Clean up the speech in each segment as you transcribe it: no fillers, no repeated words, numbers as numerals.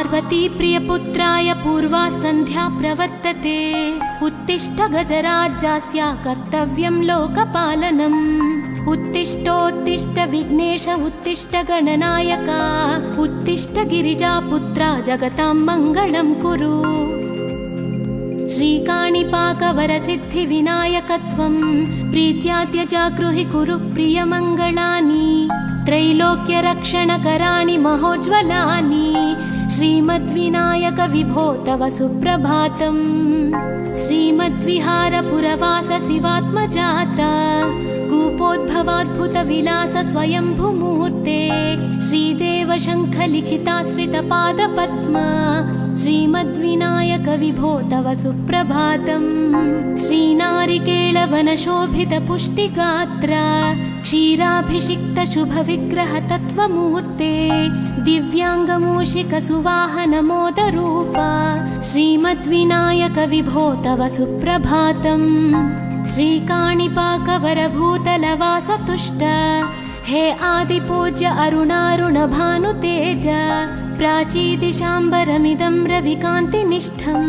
पार्वती प्रियपुत्राय पूर्वा सन्ध्या प्रवर्तते। उत्तिष्ठ गजराज्यास्य कर्तव्यं लोकपालनम्। उत्तिष्ठोत्तिष्ठ विघ्नेश उत्तिष्ठ गणनायक। उत्तिष्ठ गिरिजापुत्रा जगतां मङ्गलं कुरु। श्रीकाणिपाकवरसिद्धिविनायकत्वं प्रीत्याद्य जागृहि कुरु प्रियमङ्गलानि। त्रैलोक्यरक्षणकराणि महोज्ज्वलानि। श्रीमद्विनायक विभो तव सुप्रभातम्। श्रीमद्विहारपुरवास शिवात्मजात कूपोद्भवाद्भुतविलास स्वयंभुमूर्ते। श्रीदेव शङ्खलिखिताश्रितपादपद्म। श्रीमद्विनायक विभो तव सुप्रभातम्। श्रीनारिकेळवनशोभितपुष्टिगात्र क्षीराभिषिक्त शुभविग्रह तत्त्वमूर्ते। दिव्याङ्गमूषिकसुवाहनमोदरूप श्रीमद्विनायक विभो तव सुप्रभातम्। श्रीकाणिपाकवरभूतलवासतुष्ट हे आदिपूज्य अरुणारुण भानुतेज। प्राचीदिशाम्बरमिदं रविकान्तिनिष्ठं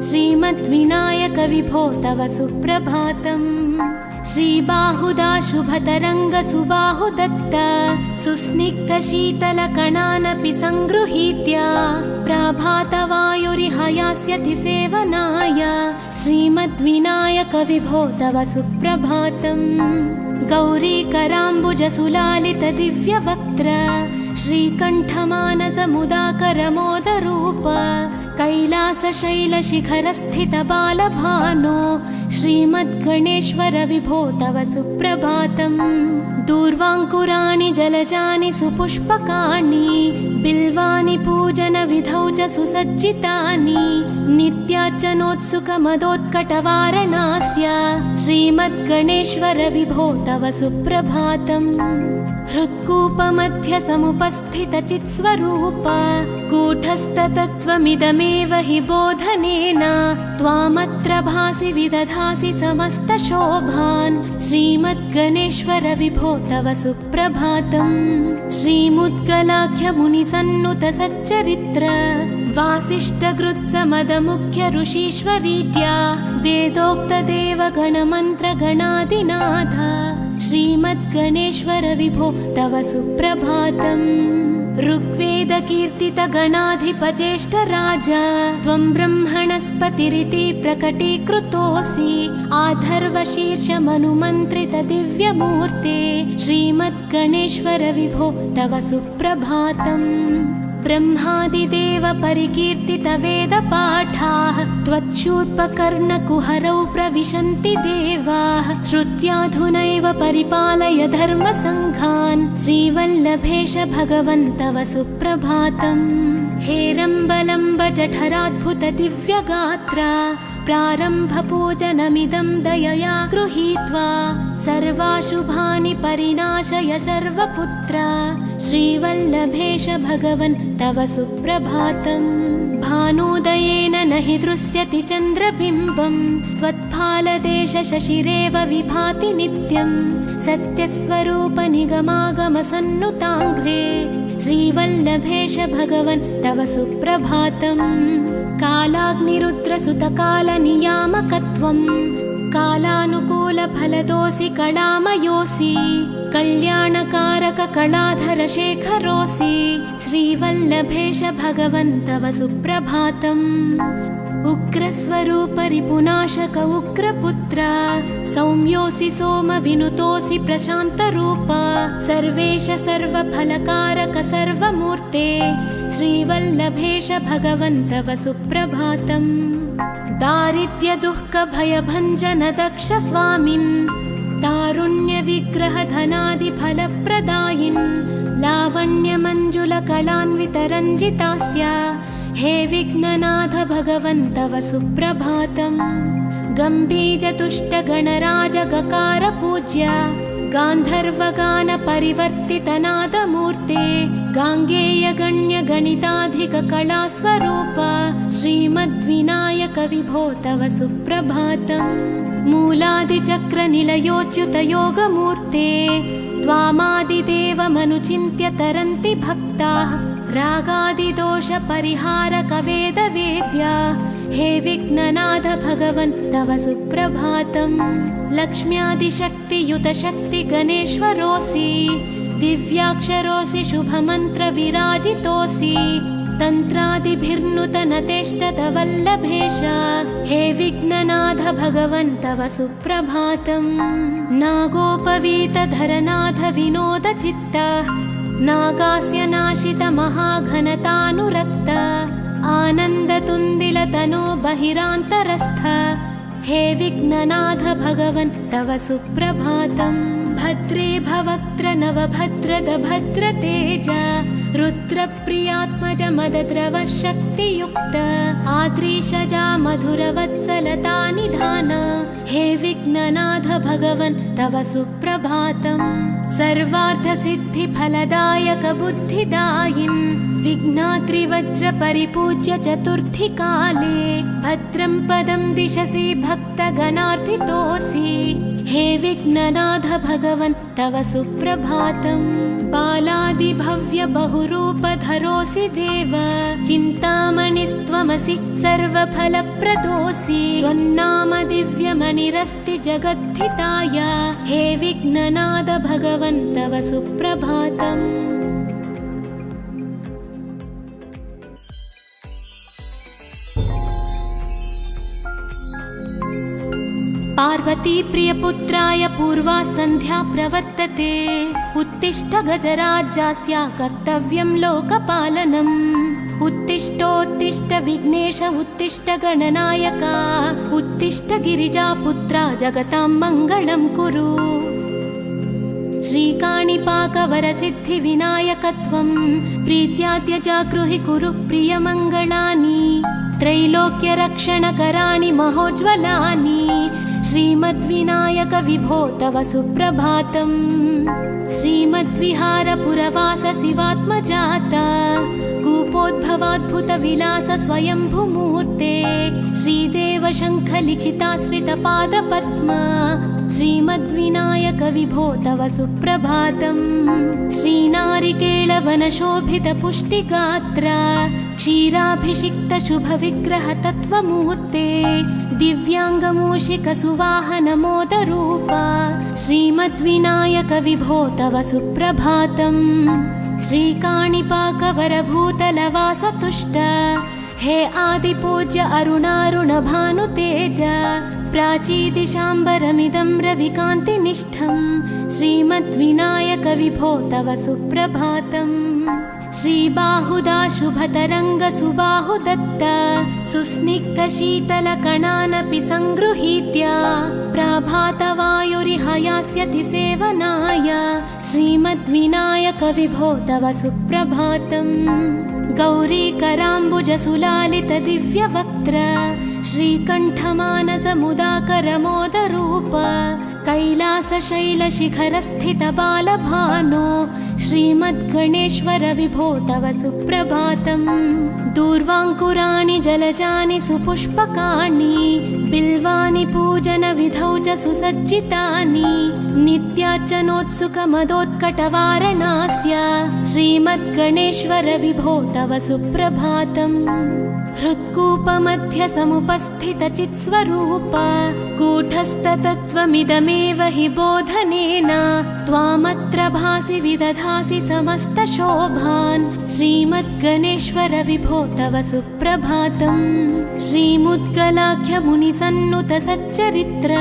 श्रीमद्विनायक विभो तव सुप्रभातम्। श्रीबाहुदा शुभतरङ्ग सुबाहुदत्त सुस्निग्धशीतलकणानपि सङ्गृहीत्य प्रभातवायुरिहयास्यति सेवनाय श्रीमद्विनायक विभो तव सुप्रभातम्। गौरीकराम्बुजसुलालित दिव्यवक्त्र श्रीकण्ठमानसमुदाकरमोदरूप कैलासशैलशिखरस्थित बालभानो श्रीमद्गणेश्वर विभो तव सुप्रभातम्। दूर्वाङ्कुराणि जलजानि सुपुष्पकाणि बिल्वानि पूजनविधौ च सुसज्जितानि। नित्यार्चनोत्सुकमदोत्कटवारणास्य श्रीमद्गणेश्वर विभो तव सुप्रभातम्। हृत्कूपमध्य समुपस्थितचित्स्वरूप कूटस्थतत्त्वमिदमेव हि बोधनेन त्वामत्र भासि विदधासि समस्तशोभान् श्रीमद्गणेश्वर विभो तव सुप्रभातम्। श्रीमुद्गलाख्यमुनिसन्नुत सच्चरित्र वासिष्ठगृत्समदमुख्य ऋषीश्वरीत्या वेदोक्तदेवगणमन्त्रगणादिनाथ श्रीमद्गणेश्वर विभो तव सुप्रभातम्। ऋग्वेदकीर्तितगणाधिपज्येष्ठराज त्वं ब्रह्मणस्पतिरिति प्रकटीकृतोऽसि। आधर्वशीर्षमनुमन्त्रित दिव्यमूर्ते श्रीमद्गणेश्वर विभो तव सुप्रभातम्। ब्रह्मादिदेव परिकीर्तित वेदपाठाः त्वच्छूर्पकर्णकुहरौ प्रविशन्ति देवाः। श्रुत्याधुनैव परिपालय धर्मसङ्घान् श्रीवल्लभेश भगवन् तव सुप्रभातम्। हेरम्बलम्ब जठराद्भुत दिव्यगात्र प्रारम्भपूजनमिदं दयया गृहीत्वा सर्वाशुभानि परिनाशय सर्वपुत्र श्रीवल्लभेश भगवन् तव सुप्रभातम्। भानुदयेन न हि दृश्यति चन्द्रबिम्बं त्वत्फालदेश शशिरेव विभाति नित्यं। सत्यस्वरूप निगमागमसन्नुताङ्घ्रे श्रीवल्लभेश भगवन् तव सुप्रभातम्। कालाग्निरुद्रसुतकालनियामकत्वम् कालानुकूलफलदोऽसि कलामयोऽसि। कल्याणकारक कलाधर शेखरोऽसि श्रीवल्लभेश भगवन् तव सुप्रभातम्। उग्रस्वरूप रिपुनाशक उग्रपुत्र सौम्योऽसि सोमविनुतोऽसि प्रशान्तरूप। सर्वेश सर्वफलकारक सर्वमूर्ते श्रीवल्लभेश भगवन् तव सुप्रभातम्। दारिद्र्य दुःख भयभञ्जन दक्ष स्वामिन् तारुण्य विग्रह धनादि फलप्रदायिन्। लावण्य मंजुल कलान्वित रञ्जितास्य हे विघ्ननाथ भगवन् तव सुप्रभातम्। गम्भीज तुष्ट गणराज गकार पूज्य गान्धर्वगान परिवर्तित नादमूर्ते। गाङ्गेय गण्य गणिताधिक कलास्वरूप श्रीमद्विनायक विभो तव सुप्रभातम्। मूलादिचक्र निलयोच्युत योगमूर्ते त्वामादिदेवमनुचिन्त्य तरन्ति भक्ताः रागादिदोषपरिहारकवेदवेद्या हे विघ्ननाथ भगवन् तव सुप्रभातम्। लक्ष्म्यादिशक्तियुतशक्ति गणेश्वरोऽसि दिव्याक्षरोऽसि शुभमन्त्रविराजितोऽसि तन्त्रादिभिर्नुतनतेष्टतवल्लभेश हे विघ्ननाथ भगवन् तव सुप्रभातम्। नागोपवीतधरनाथ विनोदचित्त नागास्य नाशित महाघनतानुरक्त आनन्दतुन्दिलतनो बहिरान्तरस्थ हे विघ्ननाथ भगवन् तव सुप्रभातम्। भद्रे भवक्त्र नवभद्रद भद्रतेज रुद्रप्रियात्मज मदद्रव शक्तियुक्त आद्रीशजा मधुरवत्सलता निधान हे विघ्ननाथ भगवन् तव सुप्रभातम्। सर्वार्थसिद्धिफलदायक बुद्धिदायिन् विघ्नाद्रिवज्रपरिपूज्य चतुर्थी काले भद्रं पदं दिशसि भक्तगणार्थितोऽसि हे विघ्ननाथ भगवन् तव सुप्रभातम्। बालादिभव्य बहुरूपधरोऽसि देव चिन्तामणिस्त्वमसि सर्वफलप्रदोऽसि त्वन्नाम दिव्यमणिरस्ति जगद्धिताय हे विघ्ननाथ भगवन् तव सुप्रभातम्। पार्वती प्रियपुत्राय पूर्वा सन्ध्या प्रवर्तते उत्तिष्ठ गजराज्यस्य कर्तव्यं लोकपालनम्। उत्तिष्ठोत्तिष्ठ विघ्नेश उत्तिष्ठ गणनायक उत्तिष्ठ गिरिजापुत्रा जगतां मङ्गलं कुरु। श्रीकाणिपाकवरसिद्धिविनायकत्वं प्रीत्याद्य जागृहि कुरु प्रियमङ्गलानि त्रैलोक्यरक्षणकराणि महोज्ज्वलानि श्रीमद्विनायक विभो तव सुप्रभातम्। श्रीमद्विहारपुरवास शिवात्मजात कूपोद्भवाद्भुतविलास स्वयंभुमूर्ते श्रीदेव शङ्खलिखिताश्रितपादपद्म श्रीमद्विनायक विभो तव सुप्रभातम्। श्रीनारिकेळवनशोभितपुष्टिगात्र क्षीराभिषिक्त शुभविग्रह तत्त्वमूर्ते दिव्याङ्गमूषिकसुवाहनमोदरूप श्रीमद्विनायक विभो तव सुप्रभातम्। श्रीकाणिपाकवरभूतलवासतुष्ट हे आदिपूज्य अरुणारुणभानुतेज प्राचीदिशाम्बरमिदं रविकान्तिनिष्ठं श्रीमद्विनायक विभो तव सुप्रभातम्। श्रीबाहुदा शुभतरङ्ग सुबाहुदत्त सुस्निग्धशीतलकणानपि सङ्गृहीत्य प्रभातवायुरिहयास्यति सेवनाय श्रीमद्विनायक विभो तव सुप्रभातम्। गौरीकराम्बुजसुलालित दिव्यवक्त्र श्रीकण्ठमानसमुदाकरमोदरूप कैलासशैलशिखरस्थित बालभानो श्रीमद्गणेश्वर विभो तव सुप्रभातम्। दूर्वाङ्कुराणि जलजानि सुपुष्पकाणि बिल्वानि पूजनविधौ च सुसज्जितानि नित्यार्चनोत्सुकमदोत्कटवारणास्य श्रीमद्गणेश्वर विभो तव सुप्रभातम्। हृत्कूपमध्य समुपस्थितचित्स्वरूप कूटस्थतत्त्वमिदमेव हि बोधनेन त्वामत्र भासि विदधासि समस्तशोभान् श्रीमद्गणेश्वर विभो तव सुप्रभातम्। श्रीमुद्गलाख्यमुनिसन्नुत सच्चरित्र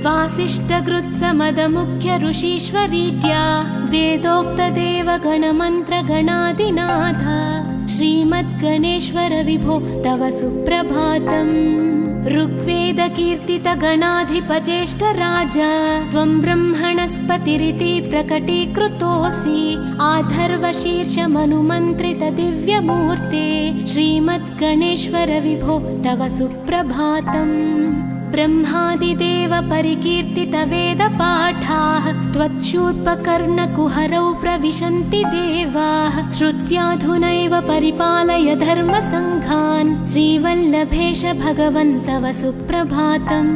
वासिष्ठगृत्समदमुख्य ऋषीश्वरीत्या वेदोक्तदेवगणमन्त्रगणादिनाथ श्रीमद्गणेश्वर विभो तव सुप्रभातम्। ऋग्वेदकीर्तितगणाधिपज्येष्ठराज त्वं ब्रह्मणस्पतिरिति प्रकटीकृतोऽसि आधर्वशीर्षमनुमन्त्रित दिव्यमूर्ते श्रीमद्गणेश्वर विभो तव सुप्रभातम्। ब्रह्मादिदेव परिकीर्तित वेदपाठाः त्वच्छूर्पकर्णकुहरौ प्रविशन्ति देवाः श्रुत्याधुनैव परिपालय धर्मसङ्घान् श्रीवल्लभेश भगवन् तव सुप्रभातम्।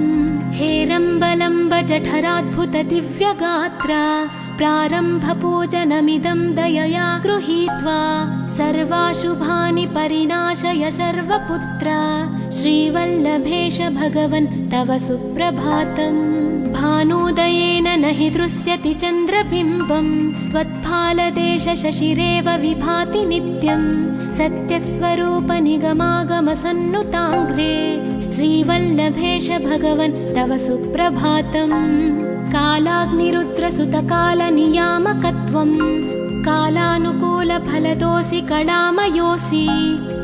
हेरम्बलम्ब जठराद्भुत दिव्यगात्रा प्रारम्भपूजनमिदं दयया गृहीत्वा सर्वाशुभानि परिनाशय सर्वपुत्र श्रीवल्लभेश भगवन् तव सुप्रभातम् भानुदयेन न हि दृश्यति चन्द्रबिम्बम् त्वत्फालदेश शशिरेव विभाति नित्यम् सत्यस्वरूप निगमागमसन्नुताङ्घ्रे श्रीवल्लभेश भगवन् तव सुप्रभातम् कालाग्निरुद्रसुतकालनियामकत्वम् कालानुकूलफलदोऽसि कलामयोऽसि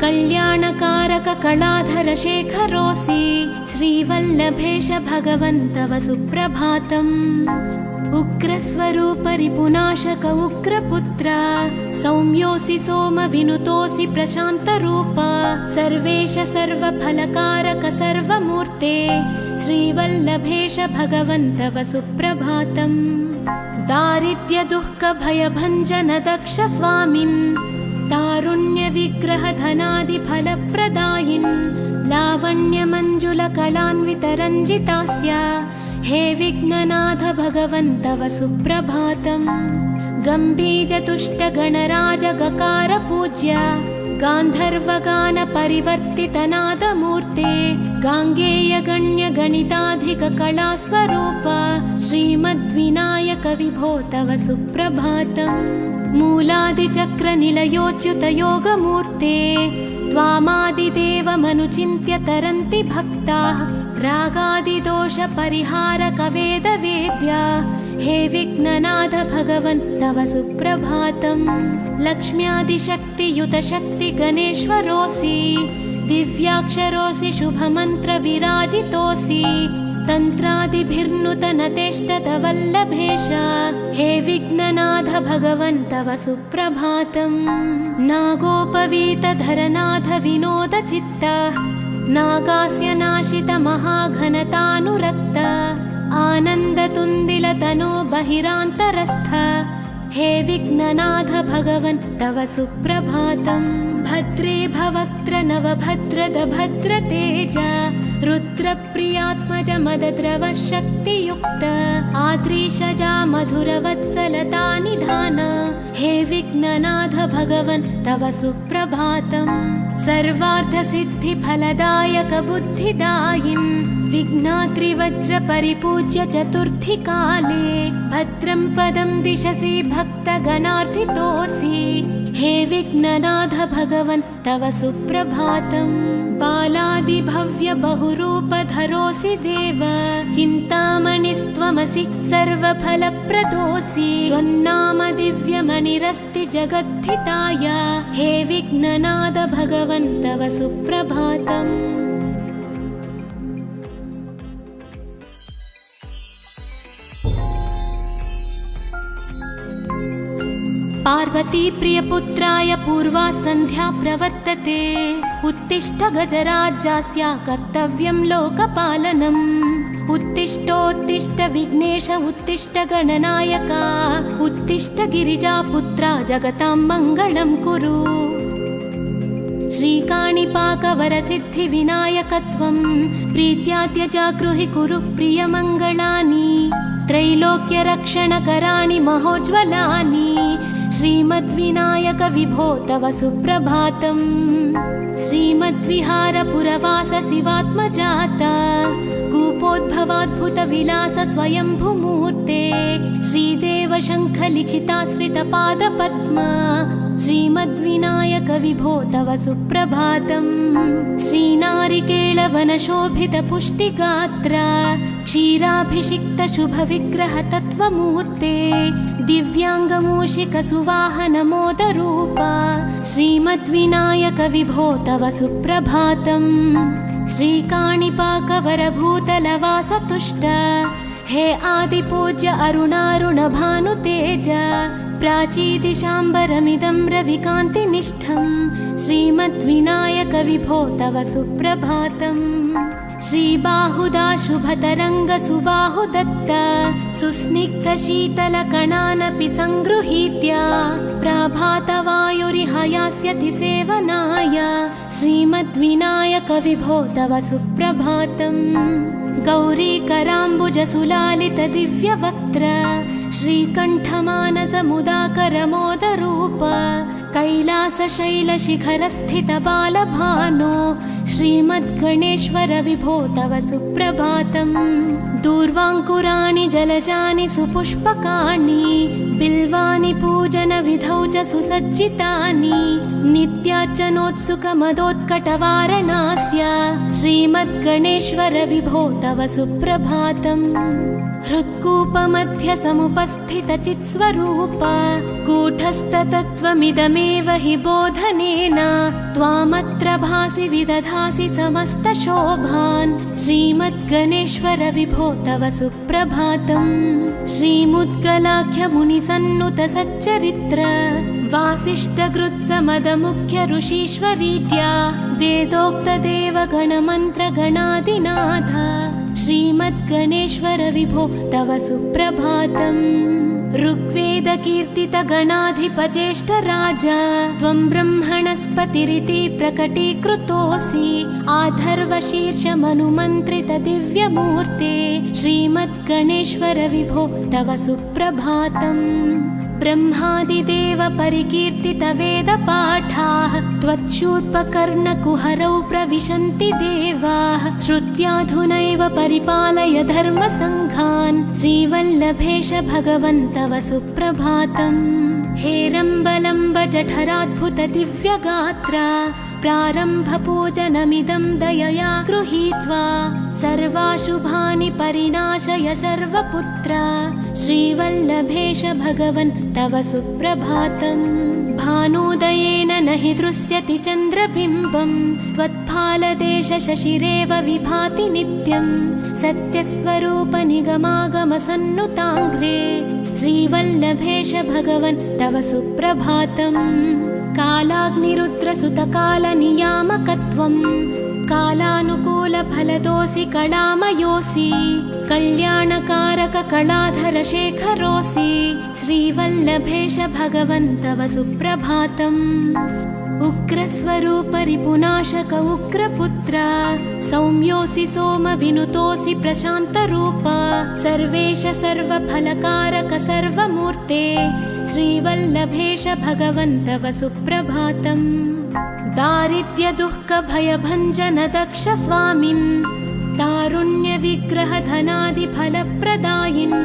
कल्याणकारक कलाधर शेखरोऽसि श्रीवल्लभेश भगवन् तव सुप्रभातम् उग्रस्वरूप रिपुनाशक उग्रपुत्र सौम्योऽसि सोमविनुतोऽसि प्रशान्तरूप सर्वेश सर्वफलकारक सर्वमूर्ते श्रीवल्लभेश भगवन् तव सुप्रभातम् दारिद्र्य दुःख भयभञ्जन दक्ष स्वामिन् तारुण्य विग्रह धनादि फलप्रदायिन् लावण्य मंजुल कलान्वित रञ्जितास्य हे विघ्ननाथ भगवन् तव सुप्रभातम् गम्भीर तुष्ट गणराज गकार पूज्य गान्धर्वगान परिवर्तित नादमूर्ते गाङ्गेय गण्य गणिताधिक कलास्वरूप श्रीमद्विनायक विभो तव सुप्रभातम् मूलादिचक्र निलयोच्युत योगमूर्ते त्वामादिदेवमनुचिन्त्य तरन्ति भक्ताः रागादिदोष परिहारक वेदवेद्य हे विघ्ननाथ भगवन् तव सुप्रभातम् लक्ष्म्यादिशक्तियुत शक्ति गणेश्वरोऽसि दिव्याक्षरोऽसि शुभमन्त्र विराजितोऽसि तन्त्रादिभिर्नुत नतेष्टत वल्लभेश हे विघ्ननाथ भगवन् तव सुप्रभातम् नागोपवीत धरनाथ विनोद चित्त नागास्य नाशित महाघनतानुरक्त आनन्दतुन्दिल तनो बहिरान्तरस्थ हे विघ्ननाथ भगवन् तव सुप्रभातम् भद्रे भवक्त्र नवभद्रद भद्रतेज रुद्रप्रियात्मज मदद्रव शक्तियुक्त आद्रीशजा मधुरवत्सलता निधान हे विघ्ननाथ भगवन् तव सुप्रभातम् सर्वार्थसिद्धिफलदायक बुद्धिदायिन् विघ्नात्रिवज्र परिपूज्य चतुर्थी काले भद्रं पदं दिशसि भक्तगणार्थितोऽसि हे विघ्ननाथ भगवन् तव सुप्रभातम् बालादिभव्य बहुरूपधरोऽसि देव चिन्तामणिस्त्वमसि सर्वफलप्रदोऽसि त्वन्नाम दिव्यमणिरस्ति जगद्धिताय हे विघ्ननाथ भगवन् तव सुप्रभातम् पार्वती प्रियपुत्राय पूर्वा सन्ध्या प्रवर्तते उत्तिष्ठ गजराज्यास्य कर्तव्यं लोकपालनम् उत्तिष्ठोत्तिष्ठ विघ्नेश उत्तिष्ठ गणनायक उत्तिष्ठ गिरिजापुत्रा जगतां मङ्गलं कुरु श्रीकाणिपाकवरसिद्धिविनायकत्वं प्रीत्याद्य जागृहि कुरु प्रियमङ्गलानि त्रैलोक्यरक्षणकराणि महोज्ज्वलानि श्रीमद्विनायक विभो तव सुप्रभातम् श्रीमद्विहारपुरवास शिवात्मजात कूपोद्भवाद्भुत विलास स्वयंभूमूर्ते श्रीदेव शङ्ख लिखिताश्रित पादपद्म श्रीमद्विनायक विभो तव सुप्रभातम् श्रीनारिकेळवनशोभित पुष्टिगात्र क्षीराभिषिक्त शुभ विग्रह तत्त्वमूर्ते दिव्याङ्गमूषिक सुवाहन मोदरूप श्रीमद्विनायक विभो तव सुप्रभातम् श्रीकाणिपाकवरभूतलवास तुष्ट हे आदिपूज्य अरुणारुण भानुतेज प्राचीदिशाम्बरमिदं रविकान्तिनिष्ठम् श्रीमद्विनायक विभो तव सुप्रभातम् श्रीबाहुदा शुभतरङ्ग सुबाहुदत्त सुस्निग्ध शीतल कणानपि सङ्गृहीत्य प्रभातवायुरिहयास्यति सेवनाय श्रीमद्विनायक विभो तव सुप्रभातम् गौरीकराम्बुज सुलालित दिव्यवक्त्र श्रीकण्ठमानस मुदाकर मोदरूप कैलासशैलशिखरस्थितबालभानो श्रीमद्गणेश्वर विभो तव सुप्रभातम्। दूर्वाङ्कुराणि जलजानि सुपुष्पकाणि बिल्वानि पूजनविधौ च सुसज्जितानि नित्यार्चनोत्सुकमदोत्कटवारणास्य श्रीमद्गणेश्वर विभो तव सुप्रभातम्। हृत्कूपमध्य समुपस्थितचित्स्वरूप कूटस्थतत्त्वमिदमेव हि बोधनेन त्वामत्र भासि विदधासि समस्तशोभान् श्रीमद्गणेश्वर विभो तव सुप्रभातम्। श्रीमुद्गलाख्यमुनिसन्नुत सच्चरित्र वासिष्ठगृत्समदमुख्य ऋषीश्वरीड्या वेदोक्तदेवगणमन्त्रगणादिनाथ श्रीमद्गणेश्वर विभो तव सुप्रभातम्। ऋग्वेदकीर्तितगणाधिपज्येष्ठराज त्वं ब्रह्मणस्पतिरिति प्रकटीकृतोऽसि आधर्वशीर्षमनुमन्त्रितदिव्यमूर्ते श्रीमद्गणेश्वर विभो तव सुप्रभातम्। ब्रह्मादिदेव परिकीर्तितवेदपाठाः त्वच्छूर्पकर्णकुहरौ प्रविशन्ति देवाः श्रुत्याधुनैव परिपालय धर्मसङ्घान् श्रीवल्लभेश भगवन् तव सुप्रभातम्। हेरम्बलम्ब जठराद्भुत दिव्यगात्र प्रारम्भपूजनमिदं दयया गृहीत्वा सर्वाशुभानि परिनाशय सर्वपुत्र श्रीवल्लभेश भगवन् तव सुप्रभातम्। भानोदयेन न हि दृश्यति चन्द्रबिम्बं त्वत्फालदेश शशिरेव विभाति नित्यं सत्यस्वरूप निगमागमसन्नुताङ्घ्रे श्रीवल्लभेश भगवन् तव सुप्रभातम्। कालाग्निरुद्रसुतकालनियामकत्वं कालानुकूलफलदोऽसि कलामयोऽसि कल्याणकारक कलाधर शेखरोऽसि श्रीवल्लभेश भगवन् तव सुप्रभातम्। उग्रस्वरूप रिपुनाशक उग्रपुत्र सौम्योऽसि सोमविनुतोऽसि प्रशान्तरूप सर्वेश सर्वफलकारक सर्वमूर्ते श्रीवल्लभेश भगवन् तव सुप्रभातम्। दारिद्र्यदुःखभयभञ्जन दक्ष स्वामिन् तारुण्यविग्रह धनादिफलप्रदायिन्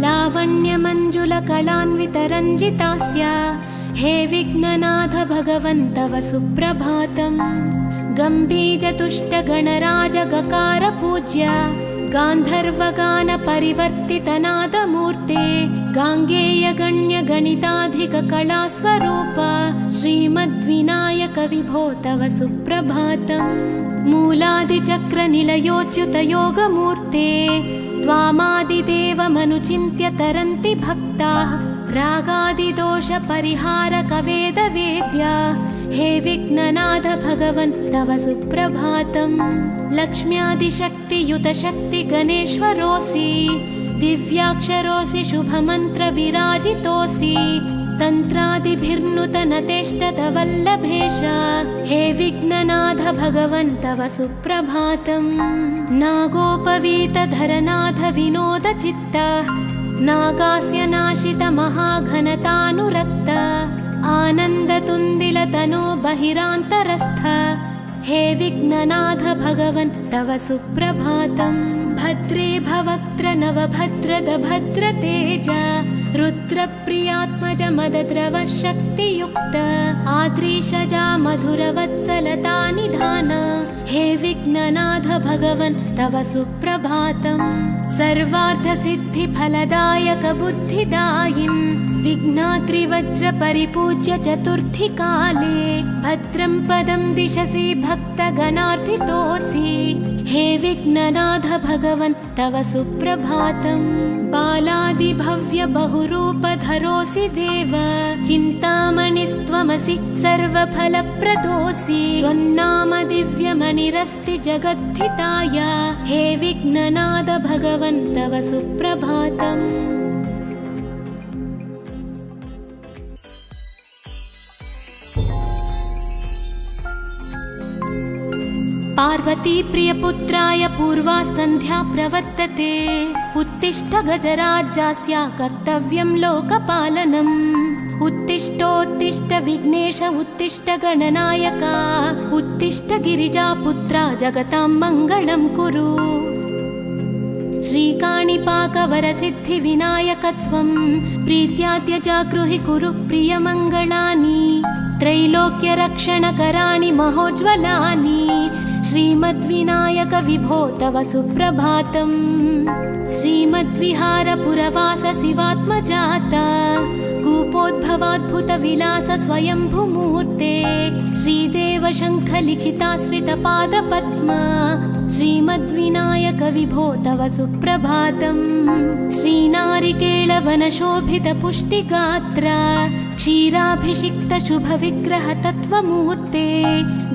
लावण्यमञ्जुलकलान्वितरञ्जितास्य हे विघ्ननाथ भगवन् तव सुप्रभातम्। गम्भीरतुष्टगणराज गकार पूज्य गान्धर्वगान परिवर्तितनादमूर्ते गाङ्गेय गण्य गणिताधिक कलास्वरूप श्रीमद्विनायक विभो तव सुप्रभातम्। मूलादिचक्र निलयोच्युत योगमूर्ते त्वामादिदेवमनुचिन्त्य तरन्ति भक्ताः रागादिदोष परिहारक वेदवेद्या हे विघ्ननाथ भगवन् तव सुप्रभातम्। लक्ष्म्यादिशक्तियुत शक्ति गणेश्वरोऽसि दिव्याक्षरोऽसि शुभमन्त्र विराजितोऽसि तन्त्रादिभिर्नुतनतेष्टत वल्लभेश हे विघ्ननाथ भगवन् तव सुप्रभातम्। नागोपवीतधरनाथ विनोद चित्त नागास्य नाशित महाघनतानुरक्त आनन्दतुन्दिलतनो बहिरान्तरस्थ हे विघ्ननाथ भगवन् तव सुप्रभातम्। भद्रे भवक्त्र नवभद्रद भद्रतेज रुद्रप्रियात्मज मदद्रव शक्तियुक्त आद्रीशजा मधुरवत्सलता निधान हे विघ्ननाथ भगवन् तव सुप्रभातम्। सर्वार्थसिद्धिफलदायक बुद्धिदायिन् विघ्नाद्रिवज्र परिपूज्य चतुर्थी काले भद्रं पदं दिशसि भक्तगणार्थितोऽसि हे विघ्ननाथ भगवन् तव सुप्रभातम्। बालादिभव्य बहुरूपधरोऽसि देव चिन्तामणिस्त्वमसि सर्वफलप्रदोऽसि त्वन्नाम दिव्यमणिरस्ति जगद्धिताय हे विघ्ननाथ भगवन् तव सुप्रभातम्। पार्वती प्रियपुत्राय पूर्वा सन्ध्या प्रवर्तते उत्तिष्ठ गजराज्यास्य कर्तव्यं लोकपालनम् उत्तिष्ठोत्तिष्ठ विघ्नेश उत्तिष्ठ गणनायक उत्तिष्ठ गिरिजापुत्र जगतां मङ्गलं कुरु। श्रीकाणिपाकवरसिद्धिविनायकत्वं प्रीत्या त्यजागृहि कुरु प्रियमङ्गलानि त्रैलोक्यरक्षणकराणि महोज्ज्वलानि श्रीमद्विनायक विभो तव सुप्रभातम्। श्रीमद्विहारपुरवास शिवात्मजात कूपोद्भवाद्भुतविलास स्वयंभुमूर्ते श्रीदेव शङ्खलिखिताश्रितपादपद्म श्रीमद्विनायक विभो तव सुप्रभातम्। श्रीनारिकेळवनशोभितपुष्टिगात्र क्षीराभिषिक्त शुभविग्रह तत्त्वमूर्ते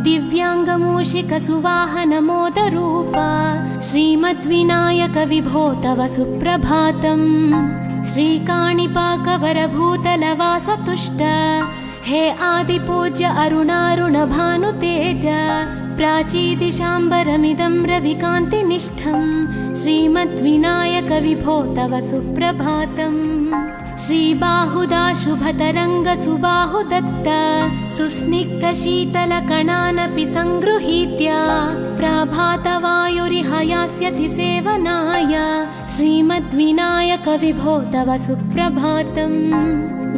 दिव्याङ्गमूषिक सुवाहन मोदरूप श्रीमद्विनायक विभो तव सुप्रभातम्। श्रीकाणिपाकवरभूतलवासतुष्ट हे आदिपूज्य अरुणारुण भानुतेज प्राचीदिशाम्बरमिदं रविकान्तिनिष्ठं श्रीमद्विनायक विभो तव सुप्रभातम्। श्रीबाहुदा शुभतरङ्ग सुबाहुदत्त सुस्निग्ध शीतलकणानपि सङ्गृहीत्य प्राभातवायुरिह यास्यति सेवनाय श्रीमद्विनायक विभो तव सुप्रभातम्।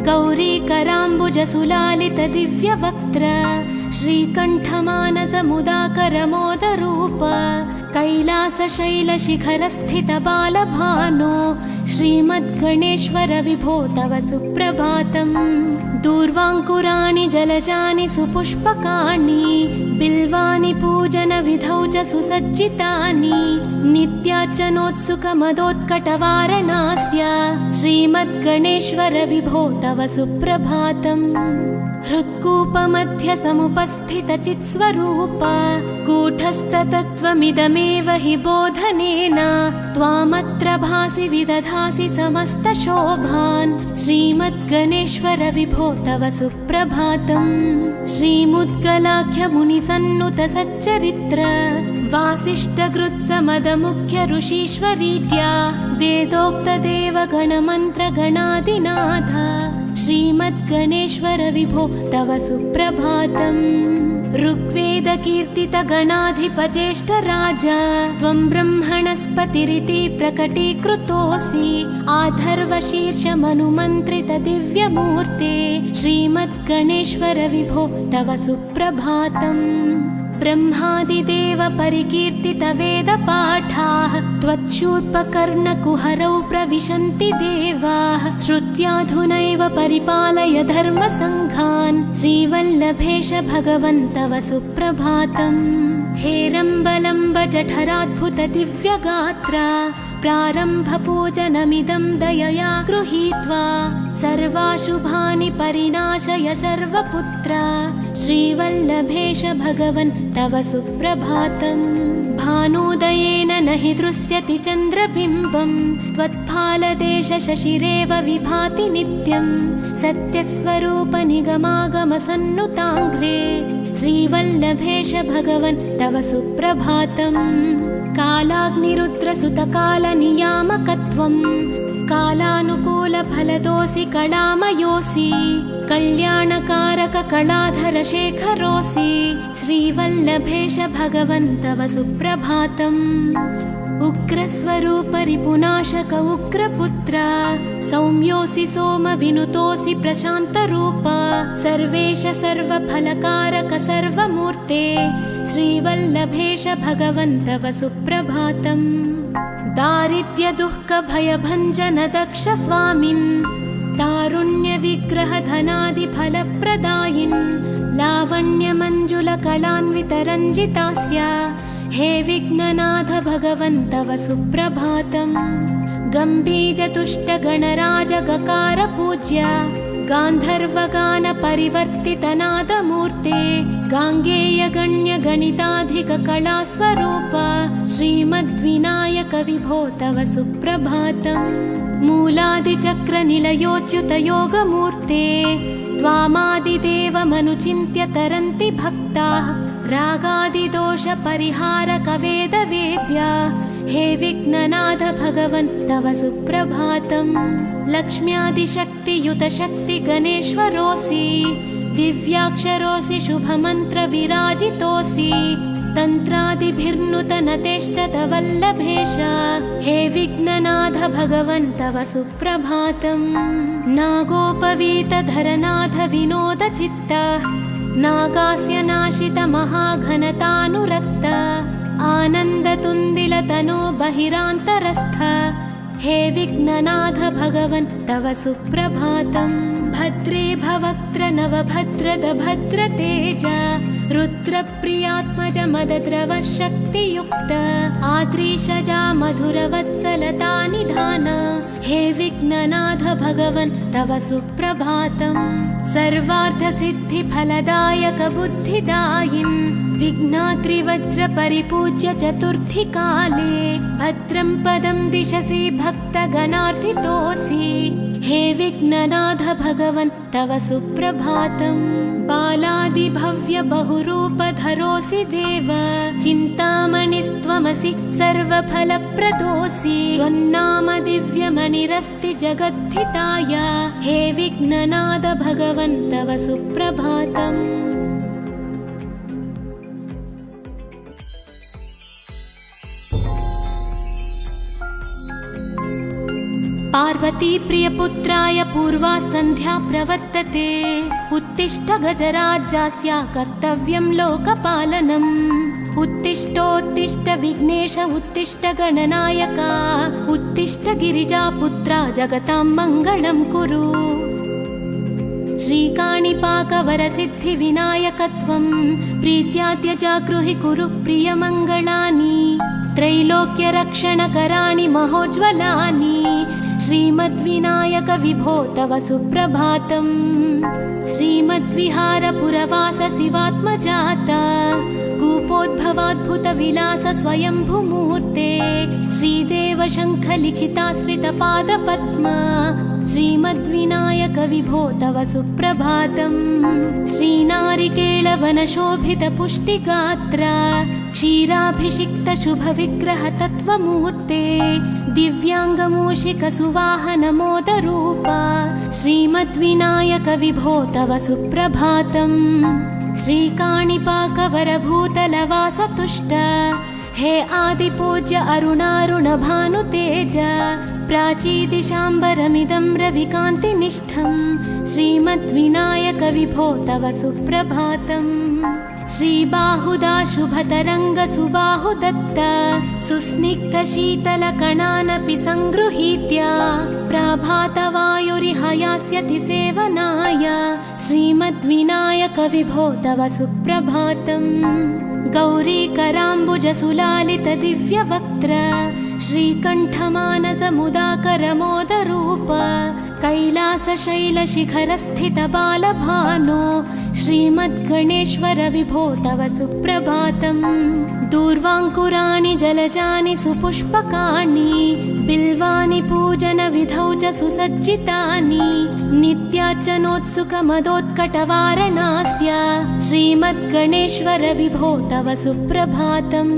गौरीकराम्बुज सुलालित दिव्यवक्त्र श्रीकण्ठमानसमुदाकर मोदरूप कैलासशैलशिखरस्थित बालभानो श्रीमद्गणेश्वर विभो तव सुप्रभातम्। दूर्वाङ्कुराणि जलजानि सुपुष्पकाणि बिल्वानि पूजनविधौ च सुसज्जितानि नित्यार्चनोत्सुकमदोत्कटवारणास्य श्रीमद्गणेश्वर विभो तव सुप्रभातम्। हृत्कूपमध्य समुपस्थितचित्स्वरूप कूटस्थतत्त्वमिदमेव हि बोधनेन त्वामत्र भासि विदधासि समस्तशोभान् श्रीमद्गणेश्वर विभो तव सुप्रभातम्। श्रीमुद्गलाख्य मुनिसन्नुत सच्चरित्र वासिष्ठकृत्समदमुख्य ऋषीश्वरीट्या वेदोक्तदेवगणमन्त्रगणादिनाथ श्रीमद्गणेश्वर विभो तव सुप्रभातम्। ऋग्वेदकीर्तितगणाधिपज्येष्ठ राजा त्वं ब्रह्मणस्पतिरिति प्रकटीकृतोऽसि आधर्वशीर्षमनुमन्त्रित दिव्यमूर्ते श्रीमद्गणेश्वर विभो तव सुप्रभातम्। ब्रह्मादिदेव परिकीर्तित वेदपाठाः त्वच्छूर्पकर्णकुहरौ प्रविशन्ति देवाः श्रुत्याधुनैव परिपालय धर्मसङ्घान् श्रीवल्लभेश भगवन् तव सुप्रभातम्। हेरम्बलम्ब जठराद्भुत दिव्यगात्र प्रारम्भपूजनमिदं दयया गृहीत्वा सर्वाशुभानि परिनाशय सर्वपुत्र श्रीवल्लभेश भगवन् तव सुप्रभातम्। भानुदयेन न हि दृश्यति चन्द्रबिम्बं त्वत्फालदेश शशिरेव विभाति नित्यं सत्यस्वरूप निगमागम सन्नुताङ्घ्रे श्रीवल्लभेश भगवन् तव सुप्रभातम्। कालाग्निरुद्रसुतकालनियामकत्वं कालानुकूलफलदोऽसि कलामयोऽसि कल्याणकारक कलाधर शेखरोऽसि श्रीवल्लभेश भगवन् तव सुप्रभातम्। उग्रस्वरूप रिपुनाशक उग्रपुत्र सौम्योऽसि सोमविनुतोऽसि प्रशान्तरूप सर्वेश सर्वफलकारक सर्वमूर्ते श्रीवल्लभेश भगवन् तव सुप्रभातम्। दारिद्र्यदुःखभयभञ्जन दक्ष स्वामिन् तारुण्य विग्रह धनादिफलप्रदायिन् लावण्यमञ्जुलकलान्वितरञ्जितास्य हे विघ्ननाथ भगवन् तव सुप्रभातम्। गम्भीजतुष्ट गणराज गकार पूज्य गान्धर्वगान परिवर्तित नादमूर्ते गाङ्गेय गण्य गणिताधिक कलास्वरूप श्रीमद्विनायक विभो तव सुप्रभातम्। मूलादिचक्र निलयोच्युत योगमूर्ते त्वामादिदेवमनुचिन्त्य तरन्ति भक्ताः रागादिदोषपरिहारकवेदवेद्या हे विघ्ननाथ भगवन् तव सुप्रभातम् लक्ष्म्यादिशक्तियुतशक्तिगणेश्वरोऽसि दिव्याक्षरोऽसि शुभमन्त्रविराजितोऽसि तन्त्रादिभिर्नुतनतेष्टतवल्लभेश हे विघ्ननाथ भगवन् तव सुप्रभातम् नागोपवीतधरनाथ विनोदचित्त नागास्य नाशित महाघनतानुरक्त आनन्दतुन्दिलतनो बहिरान्तरस्थ हे विघ्ननाथ भगवन् तव सुप्रभातम् भद्रे भवक्त्र नवभद्रद भद्रतेज रुद्रप्रियात्मज मदद्रव शक्तियुक्त आद्रीशजा मधुरवत्सलता निधान हे विघ्ननाथ भगवन् तव सुप्रभातम् सर्वार्थसिद्धिफलदायक बुद्धिदायिन् विघ्नात्रिवज्रपरिपूज्य चतुर्थी काले भद्रं पदं दिशसि भक्तगणार्थितोऽसि हे विघ्ननाथ भगवन् तव सुप्रभातम् बालादिभव्य बहुरूपधरोऽसि देव चिन्तामणिस्त्वमसि सर्वफलप्रदोऽसि त्वन्नाम दिव्यमणिरस्ति जगद्धिताय हे विघ्ननाथ भगवन् तव सुप्रभातम् पार्वती प्रियपुत्राय पूर्वा सन्ध्या प्रवर्तते उत्तिष्ठ गजराज्यास्य कर्तव्यं लोकपालनम् उत्तिष्ठोत्तिष्ठ विघ्नेश उत्तिष्ठ गणनायक उत्तिष्ठ गिरिजापुत्रा जगतां मङ्गलं कुरु श्रीकाणिपाकवरसिद्धिविनायकत्वं प्रीत्याद्य जागृहि कुरु प्रियमङ्गलानि त्रैलोक्यरक्षणकराणि महोज्ज्वलानि श्रीमद्विनायक विभो तव सुप्रभातम् श्रीमद्विहारपुरवास शिवात्मजात कूपोद्भवाद्भुतविलास स्वयंभुमूर्ते श्रीदेव शङ्खलिखिताश्रितपादपद्मा श्रीमद्विनायक विभो तव सुप्रभातम् श्रीनारिकेळवनशोभितपुष्टिगात्र क्षीराभिषिक्त शुभविग्रह तत्त्वमूर्ते दिव्याङ्गमूषिक सुवाहन मोदरूप श्रीमद्विनायक विभो तव सुप्रभातम् श्रीकाणिपाकवरभूतलवास तुष्ट हे आदिपूज्य अरुणारुण भानुतेज प्राचीदिशाम्बरमिदं रविकान्तिनिष्ठं श्रीमद्विनायक विभो तव सुप्रभातम् श्रीबाहुदा शुभतरङ्ग सुबाहुदत्त सुस्निग्ध शीतलकणानपि सङ्गृहीत्य प्राभातवायुरिहयास्यति सेवनाय श्रीमद्विनायक विभो तव सुप्रभातम् गौरीकराम्बुजसुलालित दिव्यवक्त्र श्रीकण्ठमानसमुदाकरमोदरूप कैलासशैलशिखरस्थित बालभानो श्रीमद्गणेश्वर विभो तव सुप्रभातम् दूर्वाङ्कुराणि जलजानि सुपुष्पकाणि बिल्वानि पूजनविधौ च सुसज्जितानि नित्यार्चनोत्सुकमदोत्कटवारणास्य श्रीमद्गणेश्वर विभो तव सुप्रभातम्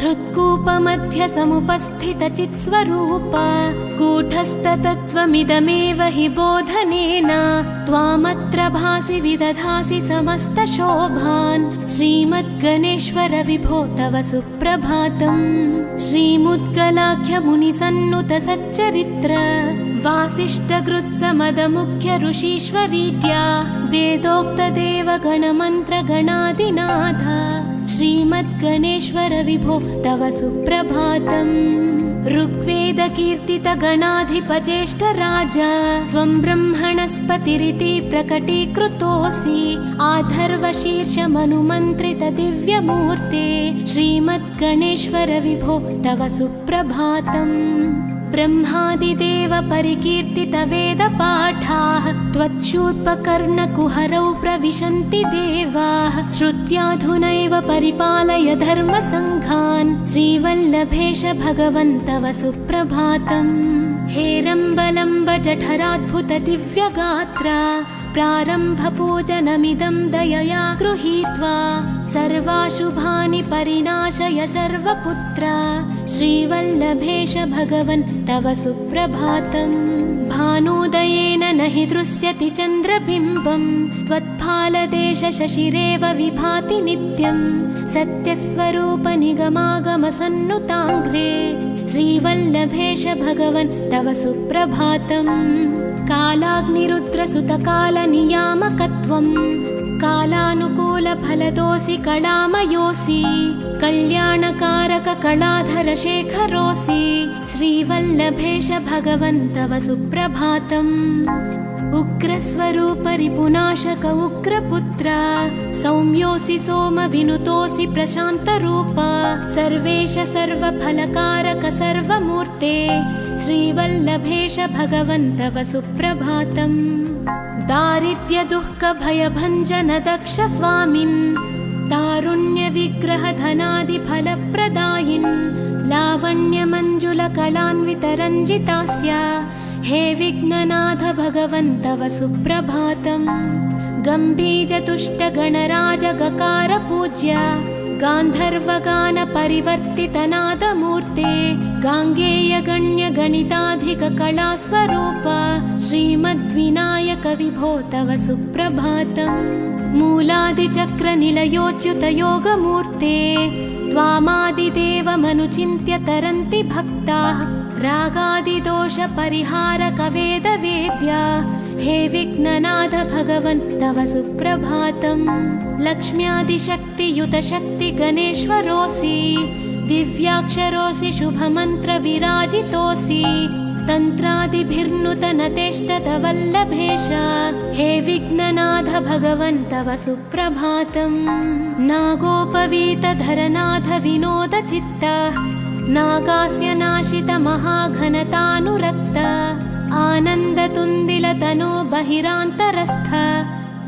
हृत्कूपमध्य समुपस्थितचित्स्वरूप कूटस्थतत्त्वमिदमेव हि बोधनेन त्वामत्र भासि विदधासि समस्तशोभान् श्रीमद्गणेश्वर विभो तव सुप्रभातम् श्रीमुद्गलाख्यमुनिसन्नुत सच्चरित्र वासिष्ठकृत्समदमुख्य ऋषीश्वरीत्या वेदोक्तदेवगणमन्त्रगणादिनाथ श्रीमद्गणेश्वर विभो तव सुप्रभातम् ऋग्वेदकीर्तितगणाधिपज्येष्ठ राजा त्वं ब्रह्मणस्पतिरिति प्रकटीकृतोऽसि आधर्वशीर्षमनुमन्त्रित दिव्यमूर्ते श्रीमद्गणेश्वर विभो तव सुप्रभातम् ब्रह्मादिदेव परिकीर्तित वेदपाठाः त्वच्छूर्पकर्णकुहरौ प्रविशन्ति देवाः श्रुत्याधुनैव परिपालय धर्मसङ्घान् श्रीवल्लभेश भगवन् तव सुप्रभातम् हेरम्बलम्ब जठराद्भुत दिव्यगात्र प्रारम्भपूजनमिदं दयया गृहीत्वा सर्वाशुभानि परिनाशय सर्वपुत्र श्रीवल्लभेश भगवन् तव सुप्रभातम् भानुदयेन न हि दृश्यति चन्द्रबिम्बं त्वत्फालदेश शशिरेव विभाति नित्यं सत्यस्वरूप निगमागमसन्नुताङ्घ्रे श्रीवल्लभेश भगवन् तव सुप्रभातम् कालाग्निरुद्रसुतकालनियामकत्वं कालानुकूलफलदोऽसि कलामयोऽसि कल्याणकारक कलाधरशेखरोऽसि श्रीवल्लभेश भगवन् तव सुप्रभातम् उग्रस्वरूप रिपुनाशक उग्रपुत्र सौम्योऽसि सोमविनुतोऽसि प्रशान्तरूप सर्वेश सर्वफलकारक सर्वमूर्ते श्रीवल्लभेश भगवन् तव सुप्रभातम् दारिद्र्य दुःख भयभञ्जन दक्ष स्वामिन् तारुण्य विग्रह धनादि फलप्रदायिन् लावण्य मंजुल कलान्वित रञ्जितास्य हे विघ्ननाथ भगवन् तव सुप्रभातम् गम्भीर तुष्ट गणराज गकार पूज्य गान्धर्वगान परिवर्तित नादमूर्ते गाङ्गेय गण्य गणिताधिक कलास्वरूप श्रीमद्विनायक विभो तव सुप्रभातम् मूलादिचक्र निलयोच्युत योगमूर्ते त्वामादिदेवमनुचिन्त्य तरन्ति भक्ताः रागादिदोष परिहारक वेद वेद्या हे विघ्ननाथ भगवन् तव सुप्रभातम् लक्ष्म्यादिशक्तियुत शक्ति गणेश्वरोऽसि दिव्याक्षरोऽसि शुभमन्त्र विराजितोऽसि तन्त्रादिभिर्नुतनतेष्टत वल्लभेश हे विघ्ननाथ भगवन् तव सुप्रभातम् नागोपवीतधरनाथ विनोद चित्त नागास्य नाशित महाघनतानुरक्त आनन्दतुन्दिलतनो बहिरान्तरस्थ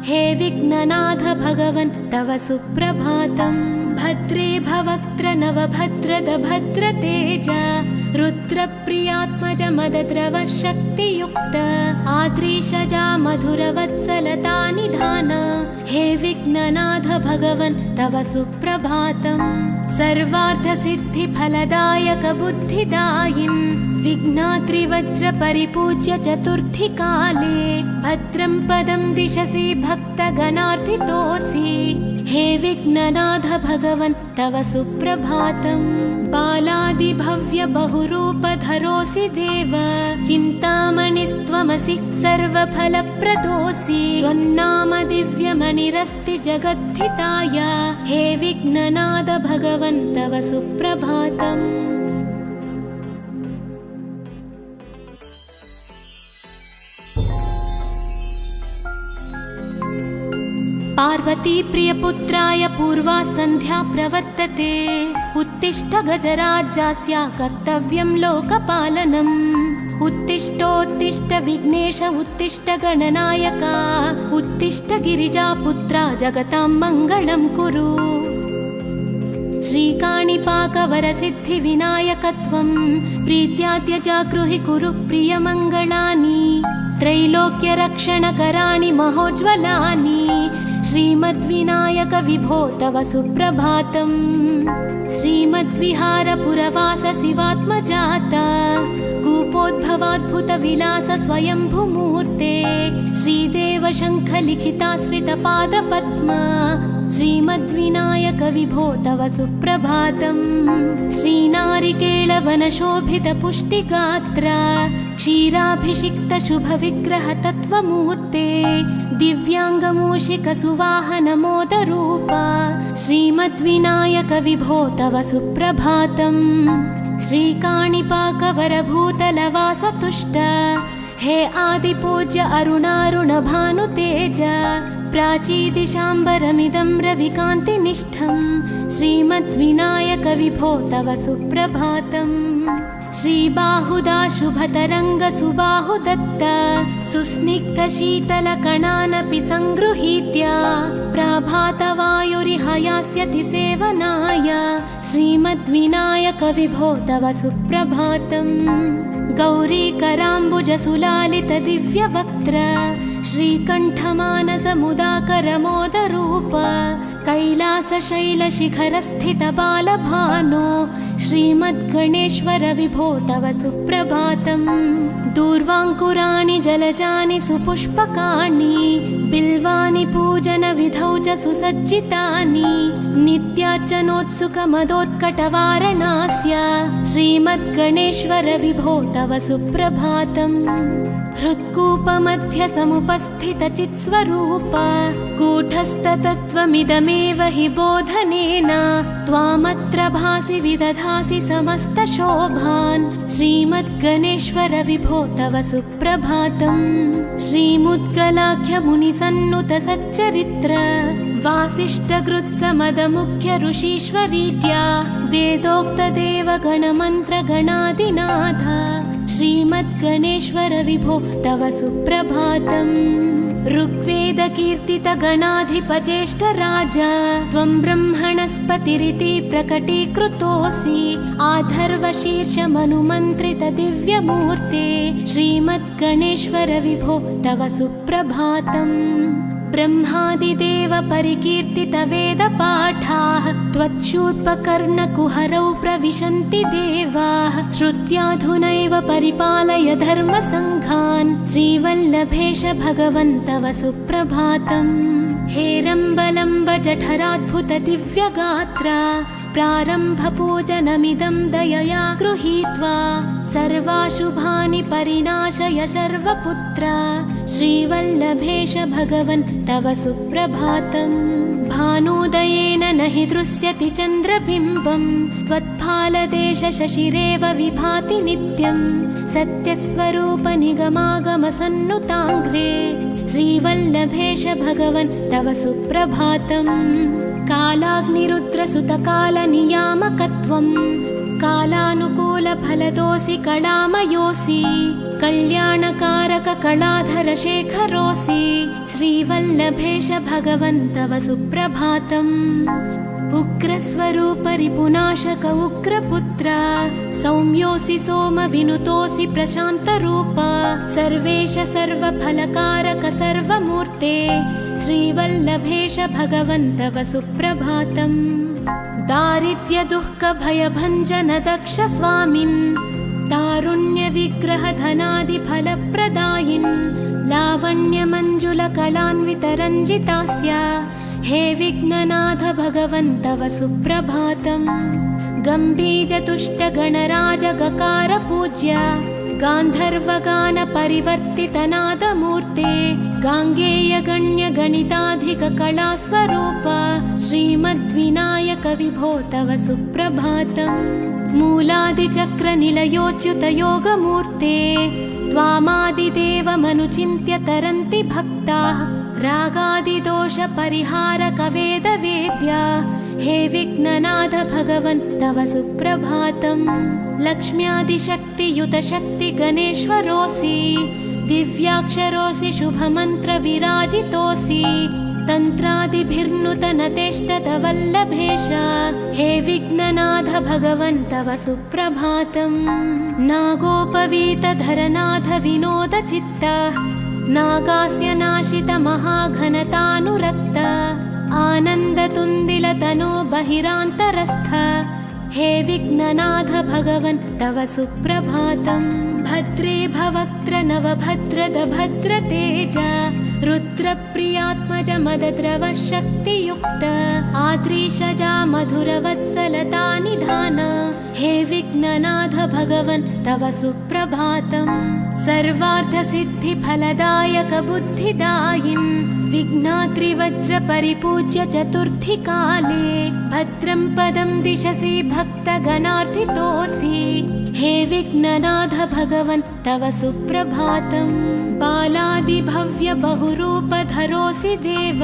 हे विघ्ननाथ भगवन् तव सुप्रभातम् भद्रे भवक्त्र नवभद्रद भद्रतेज रुद्रप्रियात्मज मदद्रव शक्तियुक्त आद्रीशजा मधुरवत्सलता निधान हे विघ्ननाथ भगवन् तव सुप्रभातम् सर्वार्थसिद्धिफलदायक बुद्धिदायिन् विघ्नात्रिवज्र परिपूज्य चतुर्थी काले भद्रं पदं दिशसि भक्तगणार्थितोऽसि हे विघ्ननाथ भगवन् तव सुप्रभातम् बालादिभव्य बहुरूपधरोऽसि देव चिन्तामणिस्त्वमसि सर्वफलप्रदोऽसि त्वन्नाम दिव्यमणिरस्ति जगद्धिताय हे विघ्ननाथ भगवन् तव सुप्रभातम् पार्वती प्रियपुत्राय पूर्वा सन्ध्या प्रवर्तते उत्तिष्ठ गजराज्यस्य कर्तव्यं लोकपालनम् उत्तिष्ठोत्तिष्ठ विघ्नेश उत्तिष्ठ गणनायक उत्तिष्ठ गिरिजापुत्रा जगतां मङ्गलं कुरु श्रीकाणिपाकवरसिद्धिविनायकत्वं प्रीत्याद्य जागृहि कुरु प्रियमङ्गलानि त्रैलोक्यरक्षणकराणि महोज्ज्वलानि श्रीमद्विनायक विभो तव सुप्रभातम् श्रीमद्विहारपुरवास शिवात्मजात कूपोद्भवाद्भुत विलास स्वयंभूमूर्ते श्रीदेव शङ्ख लिखिताश्रित पादपद्म श्रीमद्विनायक विभो तव सुप्रभातम् श्रीनारिकेळवनशोभित पुष्टिगात्र क्षीराभिषिक्त शुभ विग्रह तत्त्वमूर्ते दिव्यांगमूषिक सुवाहन मोदरूप श्रीमद्विनायक विभो तव सुप्रभातम् श्रीकाणिपाकवरभूतलवास तुष्ट हे आदिपूज्य अरुणारुण भानुतेज प्राचीदिशाम्बरमिदं रविकान्तिनिष्ठं श्रीमद्विनायक विभो तव सुप्रभातम् श्रीबाहुदा शुभतरङ्ग सुबाहुदत्त सुस्निग्ध शीतलकणानपि सङ्गृहीत्य प्रभातवायुरिहयास्यति सेवनाय श्रीमद्विनायक विभो तव सुप्रभातम् गौरीकराम्बुज सुलालित दिव्यवक्त्र श्रीकण्ठमानस मुदाकर मोदरूप कैलासशैलशिखरस्थितबालभानो श्रीमद्गणेश्वर विभो तव सुप्रभातम्। दूर्वाङ्कुराणि जलजानि सुपुष्पकाणि बिल्वानि पूजनविधौ च सुसज्जितानि नित्यार्चनोत्सुकमदोत्कटवारणास्य श्रीमद्गणेश्वर विभो तव सुप्रभातम्। हृत्कूपमध्यसमुपस्थितचित्स्वरूप कूटस्थतत्त्वमिदमेव हि बोधनेन त्वामत्र भासि विदधासि समस्तशोभान् श्रीमद्गणेश्वर विभो तव सुप्रभातम्। श्रीमुद्गलाख्यमुनिसन्नुत सच्चरित्र वासिष्ठकृत्समदमुख्य ऋषीश्वरीत्या वेदोक्तदेवगणमन्त्रगणादिनाथ श्रीमद्गणेश्वर विभो तव सुप्रभातम्। ऋग्वेदकीर्तितगणाधिपचेष्टराज त्वं ब्रह्मणस्पतिरिति प्रकटीकृतोऽसि आधर्वशीर्षमनुमन्त्रितदिव्यमूर्ते श्रीमद्गणेश्वर विभो तव सुप्रभातम्। ब्रह्मादिदेव परिकीर्तितवेदपाठाः त्वच्छूर्पकर्णकुहरौ प्रविशन्ति देवाः श्रुत्याधुनैव परिपालय धर्मसङ्घान् श्रीवल्लभेश भगवन् तव सुप्रभातम्। हेरम्बलम्ब जठराद्भुत दिव्यगात्र प्रारम्भपूजनमिदं दयया गृहीत्वा सर्वाशुभानि परिनाशय सर्वपुत्र श्रीवल्लभेश भगवन् तव सुप्रभातम्। भानुदयेन न हि दृश्यति चन्द्रबिम्बं त्वत्फालदेश शशिरेव विभाति नित्यं सत्यस्वरूप निगमागमसन्नुताङ्घ्रे श्रीवल्लभेश भगवन् तव सुप्रभातम्। कालाग्निरुद्रसुतकालनियामकत्वम् कालानुकूलफलदोऽसि कलामयोऽसि कल्याणकारक कलाधर शेखरोऽसि श्रीवल्लभेश भगवन् तव सुप्रभातम्। उग्रस्वरूप रिपुनाशक उग्रपुत्र सौम्योऽसि सोमविनुतोऽसि प्रशान्तरूप सर्वेश सर्वफलकारक सर्वमूर्ते श्रीवल्लभेश भगवन् तव सुप्रभातम्। दारिद्र्यदुःखभयभञ्जन दक्ष स्वामिन् तारुण्यविग्रहधनादिफलप्रदायिन् लावण्यमञ्जुलकलान्वितरञ्जितास्य हे विघ्ननाथ भगवन् तव सुप्रभातम्। गम्भीजतुष्टगणराजगकार पूज्य गान्धर्वगानपरिवर्तितनादमूर्ते गाङ्गेयगण्यगणिताधिककलास्वरूप श्रीमद्विनायक विभो तव सुप्रभातम्। मूलादिचक्रनिलयोच्युतयोगमूर्ते त्वामादिदेवमनुचिन्त्य तरन्ति भक्ताः रागादिदोषपरिहारकवेदवेद्या हे विघ्ननाथ भगवन् तव सुप्रभातम्। लक्ष्म्यादिशक्तियुतशक्तिगणेश्वरोऽसि दिव्याक्षरोऽसि शुभमन्त्रविराजितोऽसि तन्त्रादिभिर्नुतनतेष्टतवल्लभेश हे विघ्ननाथ भगवन् तव सुप्रभातम्। नागोपवीतधरनाथ विनोदचित्त नागास्य नाशित महाघनतानुरक्त आनन्दतुन्दिलतनो बहिरान्तरस्थ हे विघ्ननाथ भगवन् तव सुप्रभातम्। भद्रे भवक्त्र नवभद्रद भद्रतेज रुद्रप्रियात्मज मदद्रव शक्तियुक्त आद्रीशजा मधुरवत्सलता निधान हे विघ्ननाथ भगवन् तव सुप्रभातम्। सर्वार्थसिद्धिफलदायक बुद्धिदायिन् विघ्नाद्रिवज्रपरिपूज्य चतुर्थी काले भद्रं पदं दिशसि भक्तगणार्थितोऽसि हे विघ्ननाथ भगवन् तव सुप्रभातम्। बालादिभव्य बहुरूपधरोऽसि देव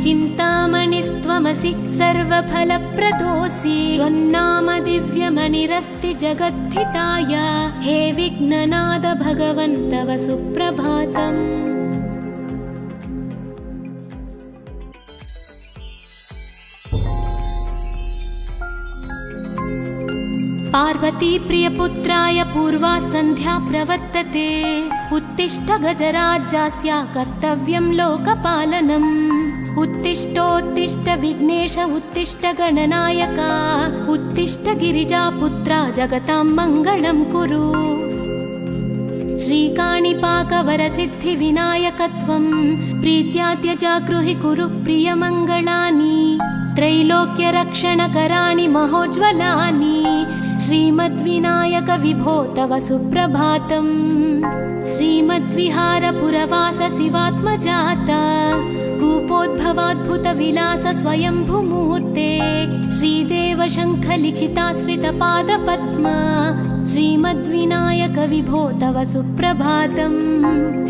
चिन्तामणिस्त्वमसि सर्वफलप्रदोऽसि त्वन्नाम दिव्यमणिरस्ति जगद्धिताय हे विघ्ननाथ भगवन् तव सुप्रभातम्। पार्वती प्रियपुत्राय पूर्वा सन्ध्या प्रवर्तते उत्तिष्ठ गजराज्यास्य कर्तव्यं लोकपालनम् उत्तिष्ठोत्तिष्ठ उत्तिष्ठ विघ्नेश उत्तिष्ठ गणनायका उत्तिष्ठ गिरिजापुत्रा जगतां मङ्गलं कुरु। श्रीकाणिपाकवरसिद्धिविनायकत्वं प्रीत्याद्य जागृहि कुरु प्रियमङ्गलानि त्रैलोक्यरक्षणकराणि महोज्ज्वलानि श्रीमद्विनायक विभो तव सुप्रभातम्। श्रीमद्विहारपुरवास शिवात्मजात कूपोद्भवाद्भुतविलास स्वयंभूमूर्ते श्रीदेव शङ्खलिखिताश्रितपादपद्मा श्रीमद्विनायक विभो तव सुप्रभातम्।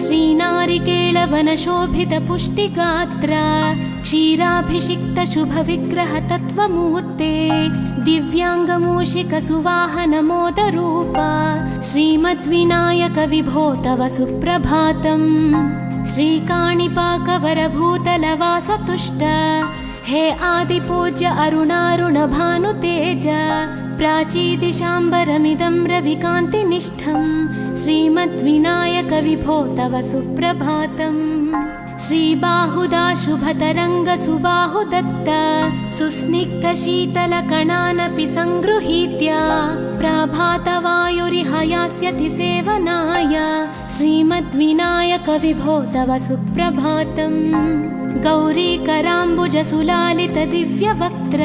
श्रीनारिकेळवनशोभितपुष्टिगात्र क्षीराभिषिक्त शुभविग्रह तत्त्वमूर्ते दिव्याङ्गमूषिकसुवाहनमोदरूप श्रीमद्विनायक विभो तव सुप्रभातम्। श्रीकाणिपाकवरभूतलवासतुष्ट हे आदिपूज्य अरुणारुणभानुतेज प्राचीदिशाम्बरमिदं रविकान्तिनिष्ठं श्रीमद्विनायक विभो तव सुप्रभातम्। श्रीबाहुदा शुभतरङ्गसुबाहुदत्त सुस्निग्धशीतलकणानपि सङ्गृहीत्य प्रभातवायुरिहयास्यति सेवनाय श्रीमद्विनायक विभो तव सुप्रभातम्। गौरीकराम्बुजसुलालित दिव्यवक्त्र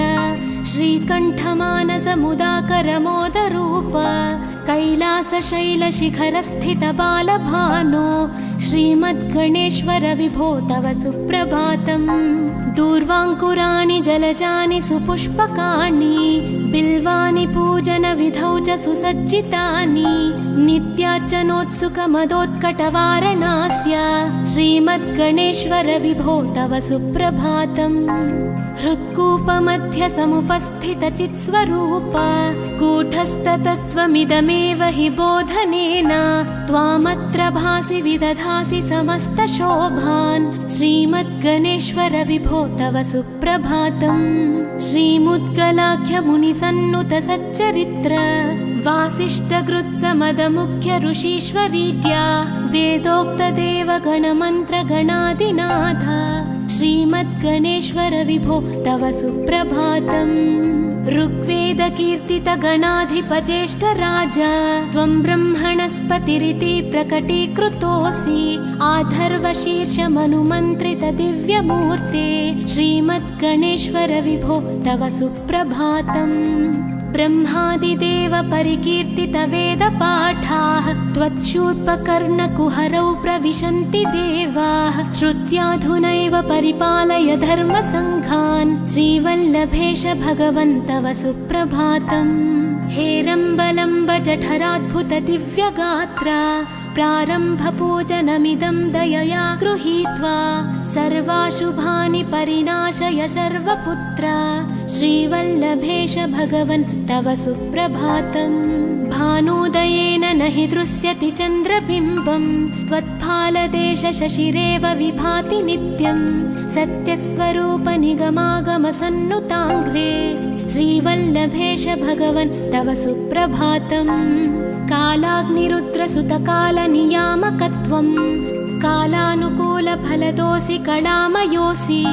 श्रीकण्ठमानसमुदाकरमोदरूप कैलासशैलशिखरस्थितबालभानो श्रीमद्गणेश्वर विभो तव सुप्रभातम्। दूर्वाङ्कुराणि जलजानि सुपुष्पकाणि बिल्वानि पूजनविधौ च सुसज्जितानि नित्यार्चनोत्सुकमदोत्कटवारणास्य श्रीमद्गणेश्वर विभो तव सुप्रभातम्। हृत्कूपमध्य समुपस्थितचित्स्वरूप कूटस्थतत्त्वमिदमेव हि बोधनेन त्वामत्र भासि विदधासि समस्तशोभान् श्रीमद्गणेश्वर विभो तव सुप्रभातम्। श्रीमुद्गलाख्यमुनिसन्नुत सच्चरित्र वासिष्ठगृत्समदमुख्य ऋषीश्वरीत्या वेदोक्तदेवगणमन्त्रगणादिनाथ श्रीमद्गणेश्वर विभो तव सुप्रभातम्। ऋग्वेदकीर्तितगणाधिपज्येष्ठराज त्वं ब्रह्मणस्पतिरिति प्रकटीकृतोऽसि आधर्वशीर्षमनुमन्त्रित दिव्यमूर्ते श्रीमद्गणेश्वर विभो तव सुप्रभातम्। ब्रह्मादिदेव परिकीर्तित वेदपाठाः त्वच्छूर्पकर्णकुहरौ प्रविशन्ति देवाः श्रुत्याधुनैव परिपालय धर्मसङ्घान् श्रीवल्लभेश भगवन् तव सुप्रभातम्। हेरम्बलम्ब जठराद्भुत दिव्यगात्रा प्रारम्भपूजनमिदं दयया गृहीत्वा सर्वाशुभानि परिनाशय सर्वपुत्र श्रीवल्लभेश भगवन् तव सुप्रभातम्। भानुदयेन न हि दृश्यति चन्द्रबिम्बं त्वत्फालदेश शशिरेव विभाति नित्यं सत्यस्वरूप निगमागमसन्नुताङ्घ्रे श्रीवल्लभेश भगवन् तव सुप्रभातम्। कालाग्निरुद्रसुतकालनियामकत्वं कालानुकूलफलदोऽसि कलामयोऽसि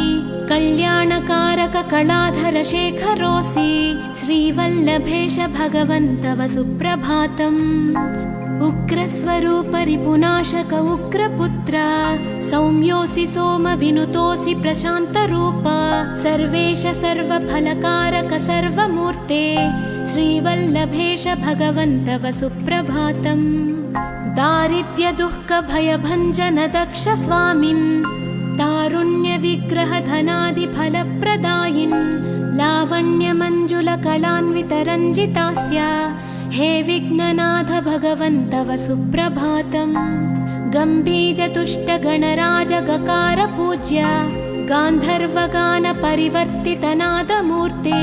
कल्याणकारक कलाधर शेखरोऽसि श्रीवल्लभेश भगवन् तव सुप्रभातम्। उग्रस्वरूप रिपुनाशक उग्रपुत्र सौम्योऽसि सोम विनुतोऽसि प्रशान्तरूप सर्वेश सर्वफलकारक सर्वमूर्ते श्रीवल्लभेश भगवन् तव सुप्रभातम्। दारिद्र्य दुःख भयभञ्जन दक्ष स्वामिन् तारुण्य विग्रह धनादि फलप्रदायिन् लावण्य मंजुल कलान्वित रञ्जितास्य हे विघ्ननाथ भगवन् तव सुप्रभातम्। गम्भीर तुष्ट गणराज गकार पूज्य गान्धर्वगान परिवर्तित नादमूर्ते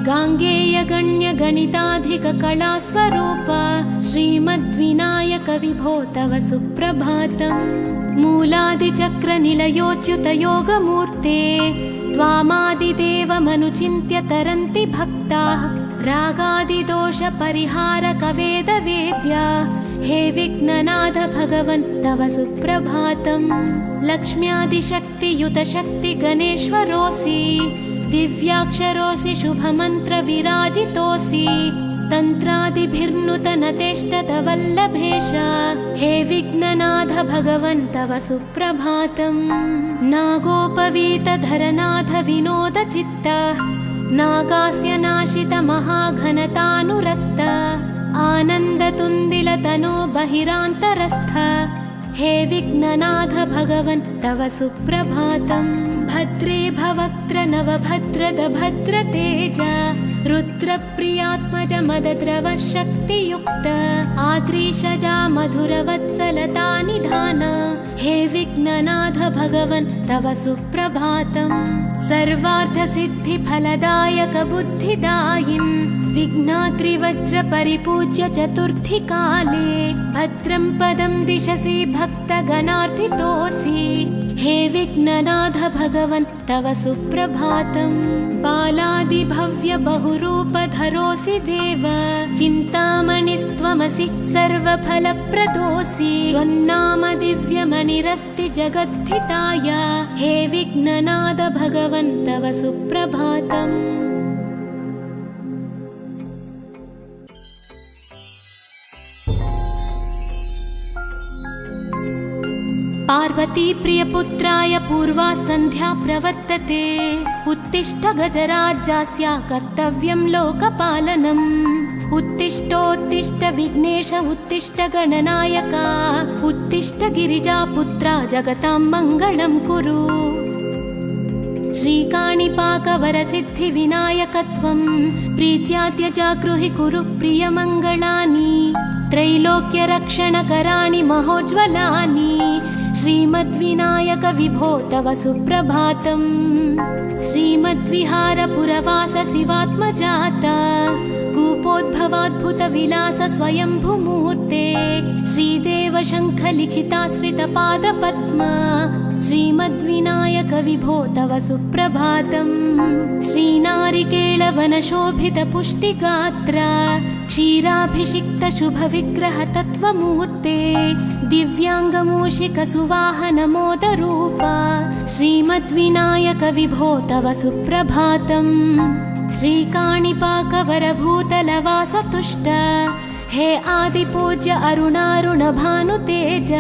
गाङ्गेय गण्य गणिताधिक कलास्वरूप श्रीमद्विनायक विभो तव सुप्रभातम्। मूलादिचक्र निलयोच्युत योगमूर्ते त्वामादिदेवमनुचिन्त्य तरन्ति भक्ताः रागादिदोषपरिहारकवेदवेद्या हे विघ्ननाथ भगवन् तव सुप्रभातम्। लक्ष्म्यादिशक्तियुतशक्तिगणेश्वरोऽसि दिव्याक्षरोऽसि शुभमन्त्रविराजितोऽसि तन्त्रादिभिर्नुतनतेष्टतवल्लभेश हे विघ्ननाथ भगवन् तव सुप्रभातम्। नागोपवीतधरनाथ विनोदचित्त नागास्य नाशित महाघनतानुरक्त आनन्दतुन्दिलतनो बहिरान्तरस्थ हे विघ्ननाथ भगवन् तव सुप्रभातम्। भद्रे भवक्त्र नवभद्रद भद्रतेज रुद्रप्रियात्मज मदद्रव शक्तियुक्त आद्रीशजा मधुरवत्सलता निधान हे विघ्ननाथ भगवन् तव सुप्रभातम्। सर्वार्थसिद्धिफलदायक बुद्धिदायिन् विघ्नात्रिवज्रपरिपूज्य चतुर्थीकाले भद्रं पदं दिशसि भक्तगणार्थितोऽसि हे विघ्ननाथ भगवन् तव सुप्रभातम्। बालादिभव्य बहुरूपधरोऽसि देव चिन्तामणिस्त्वमसि सर्वफलप्रदोऽसि त्वन्नाम दिव्यमणिरस्ति जगद्धिताय हे विघ्ननाथ भगवन् तव सुप्रभातम्। पार्वती प्रियपुत्राय पूर्वा सन्ध्या प्रवर्तते उत्तिष्ठ गजराज्यास्य कर्तव्यं लोकपालनम्। उत्तिष्ठोत्तिष्ठ विघ्नेश उत्तिष्ठ गणनायका उत्तिष्ठ गिरिजापुत्रा जगतां मङ्गलं कुरु। श्रीकाणिपाकवरसिद्धिविनायकत्वं प्रीत्याद्यजागृहि कुरु प्रियमङ्गलानि त्रैलोक्यरक्षणकराणि महोज्ज्वलानि श्रीमद्विनायक विभो तव सुप्रभातम्। श्रीमद्विहारपुरवास शिवात्मजाता कूपोद्भवाद्भुतविलास स्वयंभुमूर्ते श्रीदेव शङ्खलिखिताश्रितपादपद्मा श्रीमद्विनायक विभो तव सुप्रभातम्। श्रीनारिकेळवनशोभितपुष्टिगात्रा क्षीराभिषिक्तशुभविग्रहतत्त्वमूर्ते दिव्याङ्गमूषिकसुवाहनमोदरूपा श्रीमद्विनायक विभो तव सुप्रभातम्। श्रीकाणिपाकवरभूतलवासतुष्ट हे आदिपूज्य अरुणारुणभानुतेज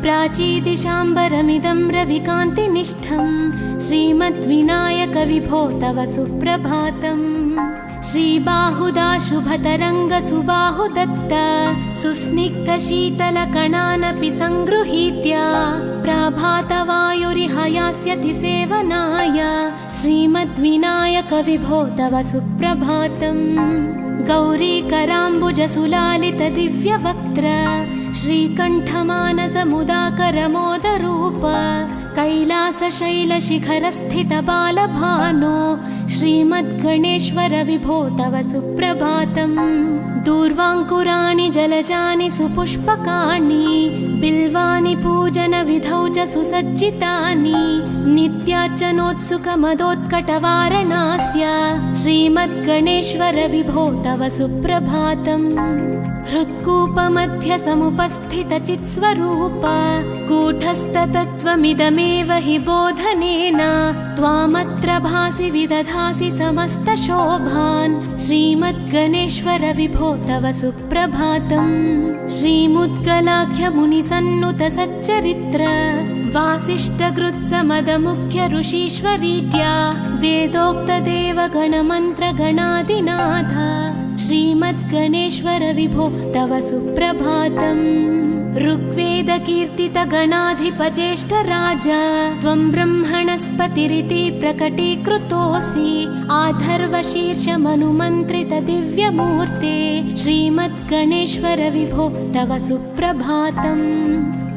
प्राचीदिशाम्बरमिदं रविकान्तिनिष्ठं श्रीमद्विनायक विभो तव सुप्रभातम्। श्रीबाहुदा शुभतरङ्ग सुबाहुदत्त सुस्निग्धशीतलकणानपि सङ्गृहीत्य प्राभातवायुरिहयास्यति सेवनाय श्रीमद्विनायक विभो तव सुप्रभातम्। गौरीकराम्बुजसुलालितदिव्यवक्त्र श्रीकण्ठमानसमुदाकरमोदरूप कैलासशैलशिखरस्थितबालभानो श्रीमद्गणेश्वर विभो तव सुप्रभातम्। दूर्वाङ्कुराणि जलजानि सुपुष्पकाणि बिल्वानि पूजनविधौ च सुसज्जितानि नित्यार्चनोत्सुकमदोत्कटवारणास्य श्रीमद्गणेश्वर विभो तव सुप्रभातम्। हृत्कूपमध्यसमुपस्थितचित्स्वरूप कूटस्थतत्त्वमिदमेव हि बोधनेन त्वामत्र भासि विदधासि समस्तशोभान् श्रीमद्गणेश्वर विभो तव सुप्रभातम्। श्रीमुद्गलाख्यमुनिसन्नुतसच्चरित्र वासिष्ठगृत्समदमुख्य ऋषीश्वरीत्या वेदोक्तदेवगणमन्त्रगणादिनाथ श्रीमद्गणेश्वर विभो तव सुप्रभातम्। ऋग्वेदकीर्तितगणाधिपज्येष्ठराज त्वं ब्रह्मणस्पतिरिति प्रकटीकृतोऽसि आधर्वशीर्षमनुमन्त्रितदिव्यमूर्ते श्रीमद्गणेश्वर विभो तव सुप्रभातम्।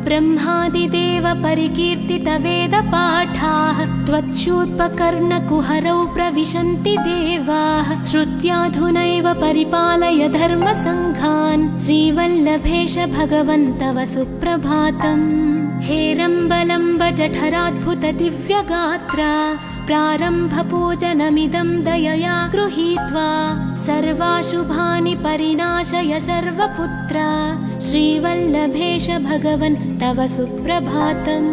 ब्रह्मादिदेव परिकीर्तितवेदपाठाः त्वच्छूर्पकर्णकुहरौ प्रविशन्ति देवाः श्रुत्याधुनैव परिपालय धर्मसङ्घान् श्रीवल्लभेश भगवन् तव सुप्रभातम्। हेरम्बलम्ब जठराद्भुत दिव्यगात्रा प्रारम्भपूजनमिदं दयया गृहीत्वा सर्वाशुभानि परिनाशय सर्वपुत्र श्रीवल्लभेश भगवन् तव सुप्रभातम्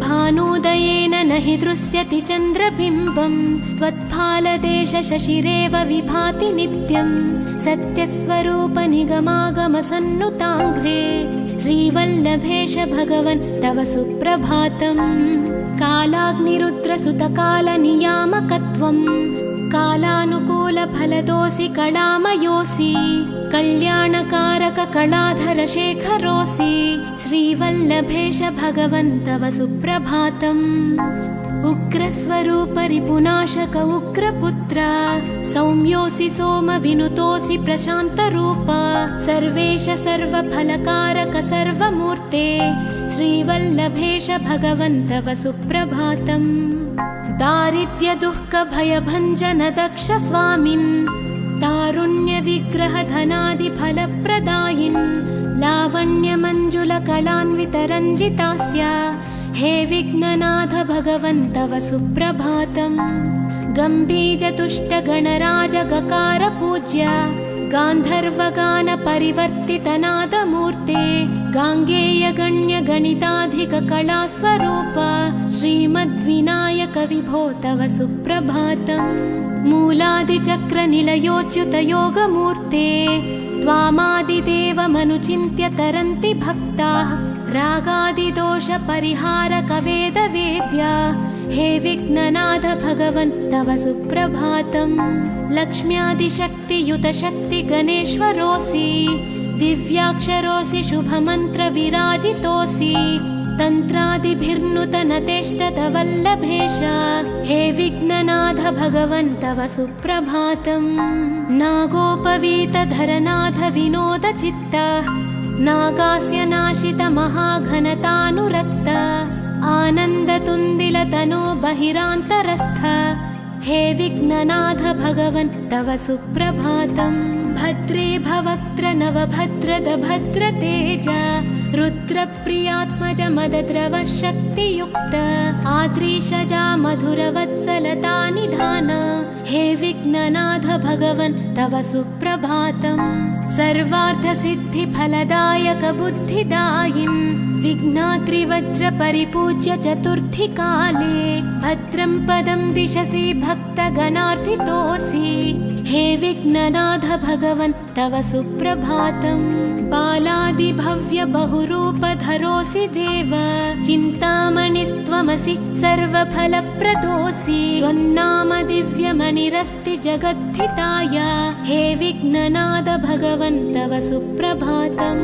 भानोदयेन न हि दृश्यति चन्द्रबिम्बम् त्वत्फालदेश शशिरेव विभाति नित्यम् सत्यस्वरूप निगमागमसन्नुताङ्घ्रे श्रीवल्लभेश भगवन् तव सुप्रभातम् कालाग्निरुद्रसुतकालनियामकत्वम् कालानुकूलफलदोऽसि कलामयोऽसि कल्याणकारक कलाधर शेखरोऽसि श्रीवल्लभेश भगवन् तव सुप्रभातम् उग्रस्वरूप रिपुनाशक उग्रपुत्र सौम्योऽसि सोमविनुतोऽसि प्रशान्तरूप सर्वेश सर्वफलकारक सर्वमूर्ते श्रीवल्लभेश भगवन् तव सुप्रभातम् दारिद्र्य दुःख भयभञ्जन दक्ष स्वामिन् तारुण्य विग्रह धनादि फलप्रदायिन् लावण्य मंजुल कलान्वित रञ्जितास्य हे विघ्ननाथ भगवन् तव सुप्रभातम् गम्भीर तुष्ट गणराज गकार पूज्य गान्धर्वगान परिवर्तित नादमूर्ते गाङ्गेय गण्य गणिताधिक कलास्वरूप श्रीमद्विनायक विभो तव सुप्रभातम् मूलादिचक्र निलयोच्युत योगमूर्ते त्वामादिदेवमनुचिन्त्य तरन्ति भक्ताः रागादिदोष परिहारक वेदवेद्य हे विघ्ननाथ भगवन् तव सुप्रभातम् लक्ष्म्यादिशक्तियुत शक्ति गणेश्वरोऽसि दिव्याक्षरोऽसि शुभमन्त्र विराजितोऽसि तन्त्रादिभिर्नुत नतेष्टत वल्लभेश हे विघ्ननाथ भगवन् तव सुप्रभातम् नागोपवीत धरनाथ विनोद चित्त नागास्य नाशित महाघनतानुरक्त आनन्दतुन्दिल तनो बहिरान्तरस्थ हे विघ्ननाथ भगवन् तव सुप्रभातम् भद्रे भवक्त्र नवभद्रद भद्रतेज रुद्रप्रियात्मज मदद्रव शक्तियुक्त आद्रीशजा मधुरवत्सलता निधान हे विघ्ननाथ भगवन् तव सुप्रभातम् सर्वार्थसिद्धिफलदायक बुद्धिदायिन् विघ्नात्रिवज्र परिपूज्य चतुर्थी काले भद्रं पदं दिशसि भक्तगणार्थितोऽसि हे विघ्ननाथ भगवन् तव सुप्रभातम् बालादिभव्य बहुरूपधरोऽसि देव चिन्तामणिस्त्वमसि सर्वफलप्रदोऽसि त्वन्नाम दिव्यमणिरस्ति जगद्धिताय हे विघ्ननाथ भगवन् तव सुप्रभातम्